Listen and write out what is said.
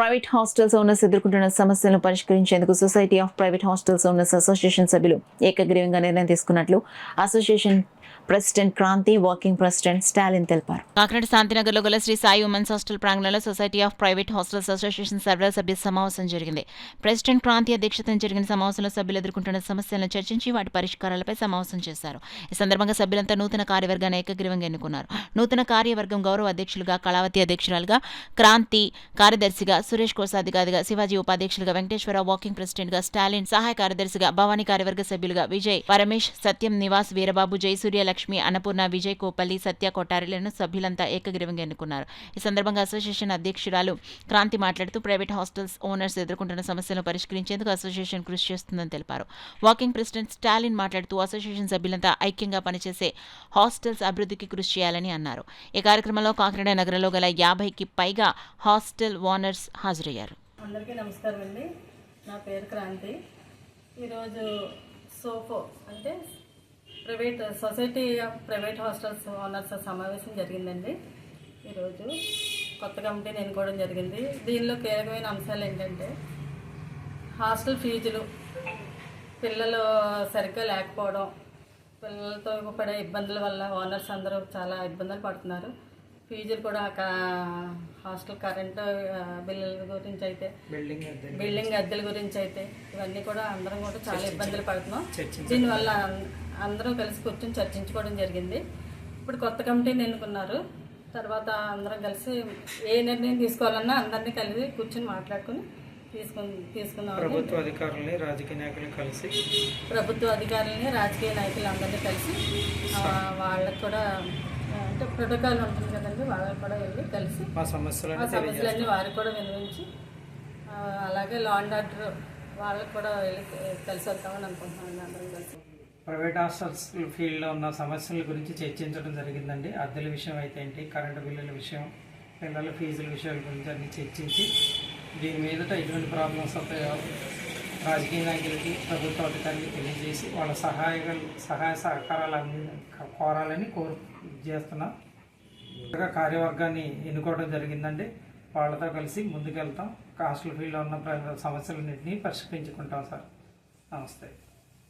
Private hostels owners ఎదుర్కొంటున్న సమస్యలను పరిష్కరించేందుకు society of private hostels owners association సభ్యులు ఏకగ్రీవంగా నిర్ణయం తీసుకున్నట్లు association president Kranti, working president Stalin తెలిపారు. కాకినాడ శాంతినగర్లో గల శ్రీ సాయి ఉమెన్స్ హాస్టల్ ప్రాంగణంలో society of private hostels association సభ్య సమావేశం జరిగింది. ప్రెసిడెంట్ క్రాంతి అధ్యక్షతన జరిగిన సమావేశంలో సభ్యులు ఎదుర్కొంటున్న సమస్యలను చర్చించి వాటి పరిష్కారాలపై సమావేశం చేశారు. ఈ సందర్భంగా సభ్యులంతా నూతన కార్యవర్గాన్ని ఏకగ్రీవంగా ఎన్నుకున్నారు. నూతన కార్యవర్గం గౌరవ అధ్యక్షులుగా కళావతి అధ్యక్షురాలుగా, క్రాంతి కార్యదర్శిగా, సురేష్ కోశాధికారిగా, శివాజీ ఉపాధ్యక్షులుగా, వెంకటేశ్వరరావు వాకింగ్ ప్రెసిడెంట్గా, స్టాలిన్ సహాయ కార్యదర్శిగా, భవానీ కార్యవర్గ సభ్యులుగా విజయ్, పరమేష్, సత్యం, నివాస్, వీరబాబు, జయసూర్య, లక్ష్మి, అన్నపూర్ణ, విజయ్, కోపల్లి, సత్య కొట్టారిలను సభ్యులంతా ఏకగ్రీవంగా ఎన్నుకున్నారు. ఈ సందర్భంగా అసోసియేషన్ అధ్యక్షురాలు క్రాంతి మాట్లాడుతూ ప్రైవేట్ హాస్టల్స్ ఓనర్స్ ఎదుర్కొంటున్న సమస్యలను పరిష్కరించేందుకు అసోసియేషన్ కృషి చేస్తుందని తెలిపారు. వాకింగ్ ప్రెసిడెంట్ స్టాలిన్ మాట్లాడుతూ అసోసియేషన్ సభ్యులంతా ఐక్యంగా పనిచేసే హాస్టల్స్ అభివృద్ధికి కృషి చేయాలని అన్నారు. ఈ కార్యక్రమంలో కాకినాడ నగరంలో గల 50కి పైగా హాస్టల్ ఓనర్స్ హాజరయ్యారు. అందరికీ నమస్కారం అండి. నా పేరు క్రాంతి. ఈరోజు సోఫో అంటే society of private hostels owners సమావేశం జరిగిందండి. ఈరోజు కొత్త కమిటీని ఎన్నుకోవడం జరిగింది. దీనిలో కీలకమైన అంశాలు ఏంటంటే హాస్టల్ ఫీజులు, పిల్లలు సరిగ్గా లేకపోవడం, పిల్లలతో పడే ఇబ్బందుల వల్ల ఓనర్స్ అందరూ చాలా ఇబ్బందులు పడుతున్నారు. ఫీజులు కూడా హాస్టల్ కరెంటు బిల్లుల గురించి అయితే, బిల్డింగ్ అద్దెల గురించి అయితే ఇవన్నీ కూడా అందరం కూడా చాలా ఇబ్బందులు పడుతున్నాం. దీనివల్ల అందరం కలిసి కూర్చొని చర్చించుకోవడం జరిగింది. ఇప్పుడు కొత్త కమిటీని ఎన్నుకున్నారు. తర్వాత అందరం కలిసి ఏ నిర్ణయం తీసుకోవాలన్నా అందరినీ కలిసి కూర్చొని మాట్లాడుకుని తీసుకుందాం. ప్రభుత్వ అధికారులని రాజకీయ నాయకులు అందరినీ కలిసి వాళ్ళకి కూడా అంటే ప్రోటోకాల్ ఉంటుంది కదండి, వాళ్ళకి కూడా వెళ్ళి కలిసి ఆ సమస్యలన్నీ వారికి కూడా వినిపించి, అలాగే లా అండ్ ఆర్డర్ వాళ్ళకి కూడా వెళ్ళి కలిసి వద్దామని అనుకుంటున్నాను. అందరం కలిసి ప్రైవేట్ హాస్టల్స్ ఫీల్డ్లో ఉన్న సమస్యల గురించి చర్చించడం జరిగిందండి. అద్దెల విషయం అయితే ఏంటి, కరెంటు బిల్లుల విషయం, పిల్లల ఫీజుల విషయాల గురించి అన్ని చర్చించి దీని మీదట ఎటువంటి ప్రాబ్లమ్స్ వస్తాయో రాజకీయ నాయకులకి, ప్రభుత్వ అధికారులకి తెలియజేసి వాళ్ళ సహాయ సహకారాలు కోరాలని చేస్తున్నాం. కార్యవర్గాన్ని ఎన్నుకోవడం జరిగిందండి. వాళ్ళతో కలిసి ముందుకెళ్తాం. హాస్టల్ ఫీల్డ్లో ఉన్న సమస్యలన్నింటినీ పరిష్కరించుకుంటాం సార్. నమస్తే.